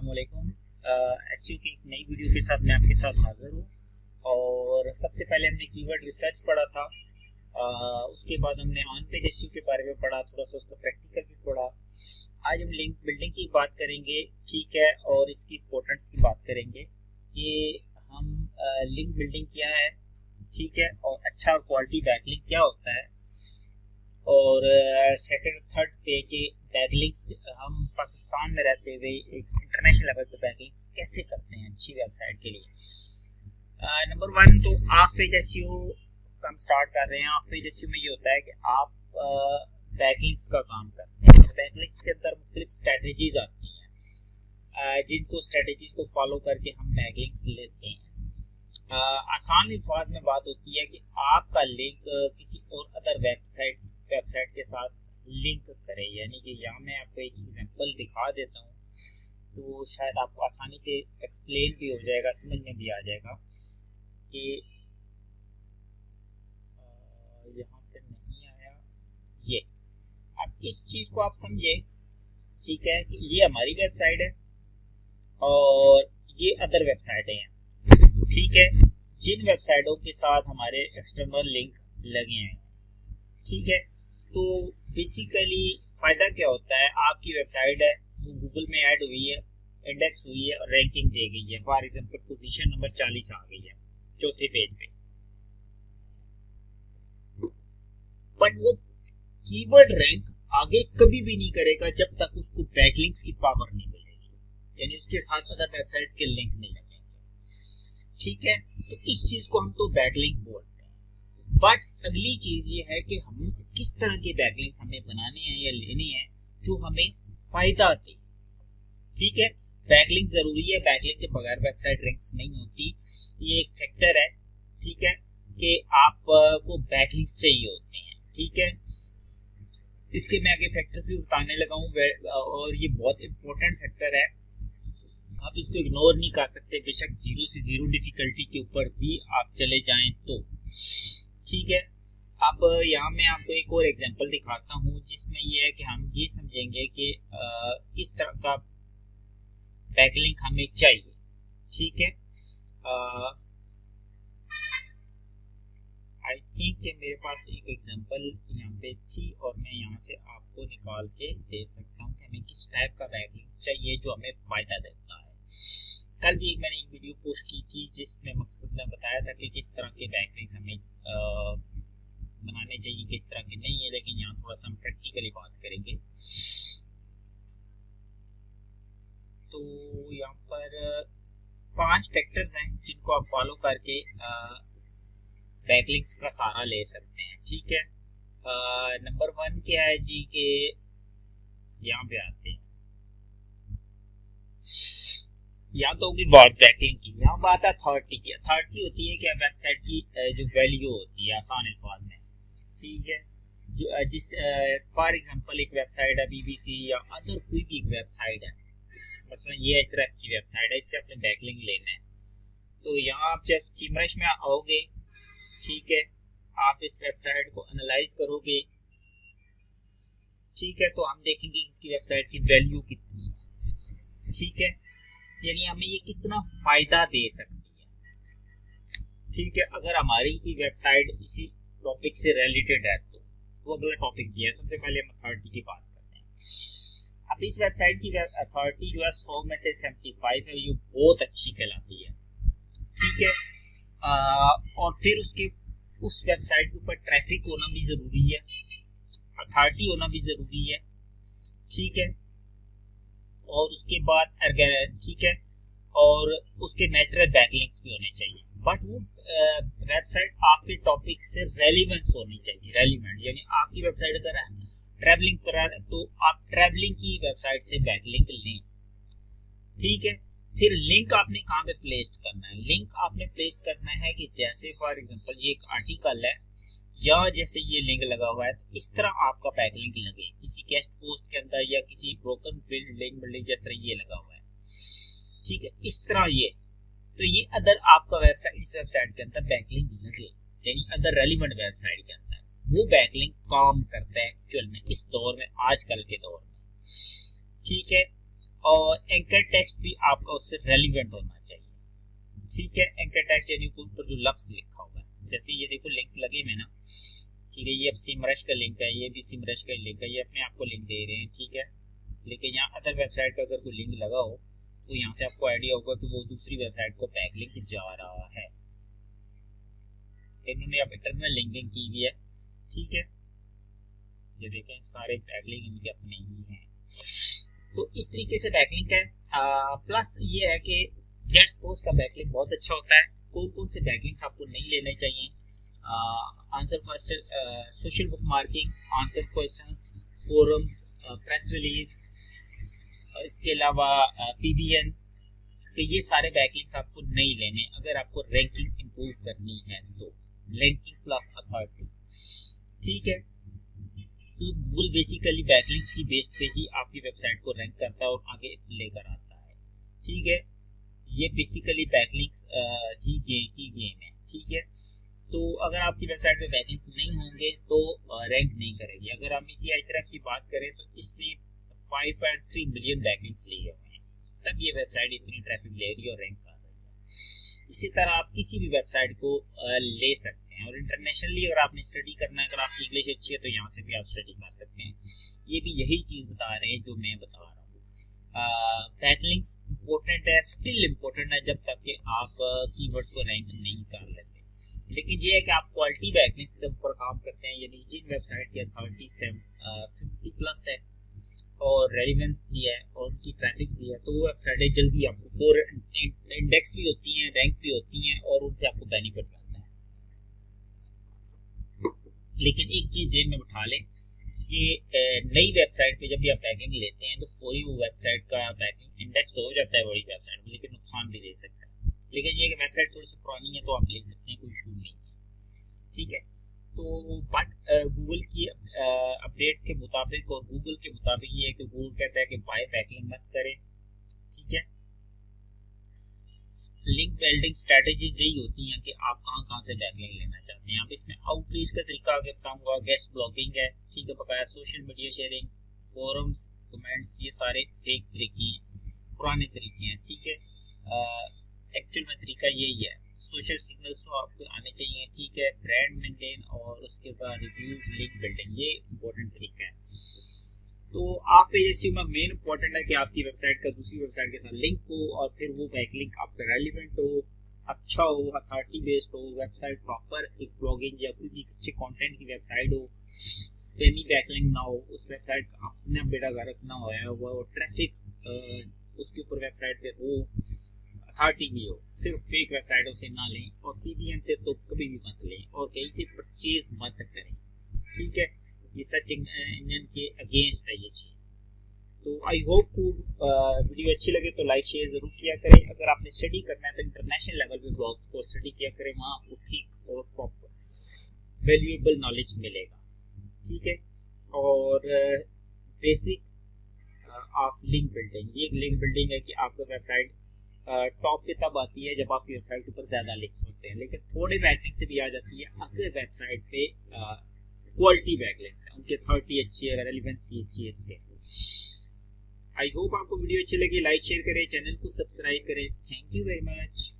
अस्सलामुअलैकुम। एसईओ की एक नई वीडियो के साथ मैं आपके साथ हाजिर हूँ। और सबसे पहले हमने कीवर्ड रिसर्च पढ़ा था। उसके बाद हमने ऑन पेज एसईओ के बारे में पढ़ा, थोड़ा सा उसका प्रैक्टिकल भी पढ़ा। आज हम लिंक बिल्डिंग की बात करेंगे, ठीक है, और इसकी इंपॉर्टेंस की बात करेंगे कि हम लिंक बिल्डिंग क्या है, ठीक है, और अच्छा और क्वालिटी बैकलिंक क्या होता है, और सेकंड थर्ड पे कि बैकलिंक्स हम पाकिस्तान में रहते हुए एक इंटरनेशनल लेवल पे बैकलिंक्स कैसे करते हैं अच्छी वेबसाइट के लिए। नंबर वन तो ऑफ पेज एसईओ हम स्टार्ट कर रहे हैं। ऑफ पेज एसईओ में ये होता है कि आप बैकलिंक्स का काम करते हैं। बैकलिंक्स के अंदर मुख्तलिफ स्ट्रेटजीज आती हैं, जिनको स्ट्रेटजीज को फॉलो करके हम बैकलिंक्स लेते हैं। आसान अल्फाज में बात होती है कि आपका लिंक किसी और अदर वेबसाइट के साथ लिंक करे, यानी कि यहाँ मैं आपको एक एग्जांपल दिखा देता हूँ तो शायद आपको आसानी से एक्सप्लेन भी हो जाएगा, समझ में भी आ जाएगा कि यहाँ पे नहीं आया ये। अब इस चीज को आप समझे, ठीक है, कि ये हमारी वेबसाइट है और ये अदर वेबसाइटें हैं, ठीक है, जिन वेबसाइटों के साथ हमारे एक्सटर्नल लिंक लगे हैं, ठीक है। तो बेसिकली फायदा क्या होता है, आपकी वेबसाइट है वो गूगल में ऐड हुई है, इंडेक्स हुई है और रैंकिंग दे गई है। फॉर एग्जांपल पोजीशन नंबर 40 आ गई है चौथे पेज पे, बट वो कीवर्ड रैंक आगे कभी भी नहीं करेगा जब तक उसको बैकलिंक्स की पावर नहीं मिलेगी, यानी उसके साथ अदर वेबसाइट के लिंक नहीं लगेंगे, ठीक है। तो इस चीज को हम तो बैकलिंक बोलते हैं। बट अगली चीज ये है कि हम किस तरह के बैकलिंक हमें बनाने हैं या लेने हैं जो हमें फायदा दे, ठीक है। बैकलिंक जरूरी है, बैकलिंक के बगैर वेबसाइट रैंक्स नहीं होती, ये एक फैक्टर है, ठीक है, कि आपको बैकलिंक्स चाहिए होते हैं, ठीक है। इसके मैं आगे फैक्टर्स भी बताने लगा हूँ और ये बहुत इंपॉर्टेंट फैक्टर है, आप इसको इग्नोर नहीं कर सकते। बेशक 0 से 0 डिफिकल्टी के ऊपर भी आप चले जाएं तो, ठीक है। अब यहाँ मैं आपको एक और एग्जांपल दिखाता हूँ जिसमें ये है कि हम ये समझेंगे कि किस तरह का बैकलिंक हमें चाहिए, ठीक है। आई थिंक कि मेरे पास एक एग्जांपल यहाँ पे थी और मैं यहाँ से आपको निकाल के दे सकता हूँ कि हमें किस टाइप का बैकलिंक चाहिए जो हमें फायदा देता है। कल भी मैंने एक वीडियो पोस्ट की थी जिसमें मकसद में बताया था कि किस तरह के बैकलिंक हमें बनाने चाहिए, किस तरह के नहीं है, लेकिन यहाँ थोड़ा सा हम प्रैक्टिकली बात करेंगे। तो यहाँ पर 5 फैक्टर्स हैं जिनको आप फॉलो करके बैकलिंक्स का सहारा ले सकते हैं, ठीक है। नंबर 1 क्या है जी कि यहाँ पे आते हैं, यहाँ तो होगी बात बैकलिंक की, यहाँ बात है अथॉरिटी की। अथॉरिटी होती है क्या, वेबसाइट की जो वैल्यू होती है आसान अल्फाज में, ठीक है। जो जिस फॉर एग्जांपल एक वेबसाइट है बीबीसी या अदर कोई भी एक वेबसाइट है, मसलन ये इस तरह की वेबसाइट है, इससे अपने बैकलिंक लेना है। तो यहाँ आप जब सीमरश में आओगे, ठीक है, आप इस वेबसाइट को एनालाइज करोगे, ठीक है, तो हम देखेंगे इसकी वेबसाइट की वैल्यू कितनी है, ठीक है, यानी हमें ये कितना फायदा दे सकती है, ठीक है। अगर हमारी की वेबसाइट इसी टॉपिक से रिलेटेड है तो वो अगला टॉपिक दिया है। सबसे पहले हम अथॉरिटी की बात करते हैं। अब इस वेबसाइट की अथॉरिटी जो है 100 में से 75 है, ये बहुत अच्छी कहलाती है, ठीक है। और फिर उसके उस वेबसाइट के ऊपर ट्रैफिक होना भी जरूरी है, अथॉरिटी होना भी जरूरी है, ठीक है। और उसके बाद ठीक है, और उसके नेचुरल बैकलिंक्स भी होने चाहिए। बट वो वेबसाइट आपके टॉपिक से रेलिवेंस होनी चाहिए, रेलिवेंट, यानी आपकी वेबसाइट अगर ट्रैवलिंग पर है तो आप ट्रैवलिंग की वेबसाइट से बैकलिंक लें, ठीक है। फिर लिंक आपने कहाँ पे प्लेस करना है, लिंक आपने प्लेस करना है कि जैसे फॉर एग्जांपल ये एक आर्टिकल है या जैसे ये लिंक लगा हुआ है, तो इस तरह आपका बैकलिंक लगे किसी गेस्ट पोस्ट के अंदर या किसी ब्रोकन फील्ड लिंक बिल्डिंग जैसे ये लगा हुआ है, ठीक है, इस तरह ये। तो ये अदर आपका वेबसाइट इस वेबसाइट के अंदर बैकलिंक लगे, यानी अदर रेलिवेंट वेबसाइट के अंदर वो बैकलिंक काम करता है एक्चुअल में इस दौर में, आजकल के दौर में, ठीक है। और एंकर टेक्स्ट भी आपका उससे रेलिवेंट होना चाहिए। ठीक है, एंकर टेक्स्ट यानी ऊपर जो लफ्ज लिखा होगा, जैसे ये देखो लिंक्स लगे में ना, ठीक है, ये अब सिमरश का लिंक है, ये भी सिमरश का लिंक है, ये अपने आप को लिंक दे रहे हैं। ठीक है, लेकिन यहाँ अदर वेबसाइट का अगर कोई लिंक लगा हो तो यहाँ से आपको आइडिया होगा कि वो दूसरी वेबसाइट को बैकलिंक जा रहा है। इन्होंने अब इंटरनल लिंकिंग की हुई है। ठीक है, ये देखें सारे बैकलिंक इनके अपने ही हैं। तो इस तरीके से बैकलिंक है। प्लस ये है कि गेस्ट पोस्ट का बैकलिंक बहुत अच्छा होता है। कौन कौन से बैकलिंक्स आपको नहीं लेने चाहिए? Answer question, social book marking, answer questions, forums, press release, इसके अलावा पीबीएन, तो ये सारे बैकलिंक्स आपको नहीं लेने अगर आपको रैंकिंग इंप्रूव करनी है तो। Ranking plus authority. ठीक है, तो गूगल बेसिकली बैकलिंक्स की बेस पे ही आपकी वेबसाइट को रैंक करता है और आगे लेकर आता है। ठीक है, ये बेसिकली बैकलिंक्स ही गेम है। ठीक है, तो अगर आपकी वेबसाइट पे बैकलिंक्स नहीं होंगे तो रैंक नहीं करेगी। अगर हम इसी आइसरफ की बात करें तो इसने 5.3 मिलियन बैकलिंक्स लिए हुए हैं, तब ये वेबसाइट इतनी ट्रैफिक ले रही है और रैंक कर रही है। इसी तरह आप किसी भी वेबसाइट को ले सकते हैं। और इंटरनेशनली अगर आपने स्टडी करना है, अगर आपकी इंग्लिश अच्छी है तो यहाँ से भी आप स्टडी कर सकते हैं। ये भी यही चीज़ बता रहे हैं जो मैं बता रहा हूँ। बैकलिंक्स इम्पोर्टेंट है, स्टिल इम्पोर्टेंट है जब तक कि आप कीवर्ड्स को रैंक नहीं कर लेते। लेकिन ये है कि आप क्वालिटी बैकलिंक्स के ऊपर काम करते हैं, यानी जिन वेबसाइट की अथॉरिटी 50 प्लस है और रेलिवेंस भी है और उनकी ट्रैफिक भी है, तो वो वेबसाइटें जल्दी आपको 4 इंडेक्स भी होती हैं, रैंक भी होती हैं और उनसे आपको बेनिफिट मिलता है। लेकिन एक चीज़ जेब में उठा लें, ये नई वेबसाइट पे जब भी आप बैकिंग लेते हैं तो फौरी वो वेबसाइट का बैकिंग इंडेक्स तो हो जाता है बड़ी वेबसाइट में, लेकिन नुकसान भी दे सकता है। लेकिन ये वेबसाइट थोड़ी सी पुरानी है तो आप ले सकते हैं, कोई इशू नहीं है। ठीक है, तो बट गूगल की अपडेट्स के मुताबिक और गूगल के मुताबिक ये है कि गूगल कहता है कि बाय बैकलिंक मत करें। ठीक है, लिंक बिल्डिंग स्ट्रेटेजीज यही होती हैं कि आप कहाँ से बैकलिंक लेना चाहते हैं। आप इसमें आउटरीच का तरीका आगे बताऊंगा, गेस्ट ब्लॉगिंग है, ठीक है, बकाया social media sharing, forums, comments, ये सारे फेक तरीके हैं, पुराने तरीके हैं। ठीक है, एक्चुअल में तरीका यही है। सोशल सिग्नल्स तो आपको आने चाहिए। ठीक है, ब्रांड मेंटेन और उसके बाद रिव्यूज, लिंक बिल्डिंग, ये इंपॉर्टेंट तरीका है। तो आप पे एसईओ में मेन इंपॉर्टेंट है कि आपकी वेबसाइट का दूसरी वेबसाइट के साथ लिंक हो और फिर वो बैकलिंक आपका रेलिवेंट हो, अच्छा हो, अथॉरिटी बेस्ड हो, वेबसाइट प्रॉपर एक ब्लॉगिंग या कोई भी अच्छे कंटेंट की वेबसाइट हो, स्पैमी बैकलिंक ना हो, उस वेबसाइट का अपना बेड़ा गर्क ना होया वो ट्रैफिक उसके ऊपर वेबसाइट पे हो, अथॉरिटी भी हो। सिर्फ फेक वेबसाइटों से ना लें और पीबीएन से तो कभी भी मत लें और कहीं से परचेज मत करें। ठीक है, ये सर्च इंजन के अगेंस्ट है ये चीज़। तो आई होप वीडियो अच्छी लगे तो लाइक शेयर ज़रूर किया करें। अगर आपने स्टडी करना है तो इंटरनेशनल लेवल पे ब्लॉग को स्टडी किया करें, वहाँ आपको ठीक और प्रॉपर वैल्यूएबल नॉलेज मिलेगा। ठीक है, और बेसिक ऑफ लिंक बिल्डिंग, ये लिंक बिल्डिंग है कि आपका वेबसाइट टॉप पे तब आती है जब आपकी वेबसाइट के ऊपर ज़्यादा लिंक्स होते हैं, लेकिन थोड़े बैकलिंक से भी आ जाती है अगर वेबसाइट पे क्वालिटी बैकलिंक्स है, उनकी अथॉरिटी अच्छी है, रेलिवेंसी अच्छी है। आई होप आपको वीडियो अच्छी लगी, लाइक शेयर करें, चैनल को सब्सक्राइब करें। Thank you very much.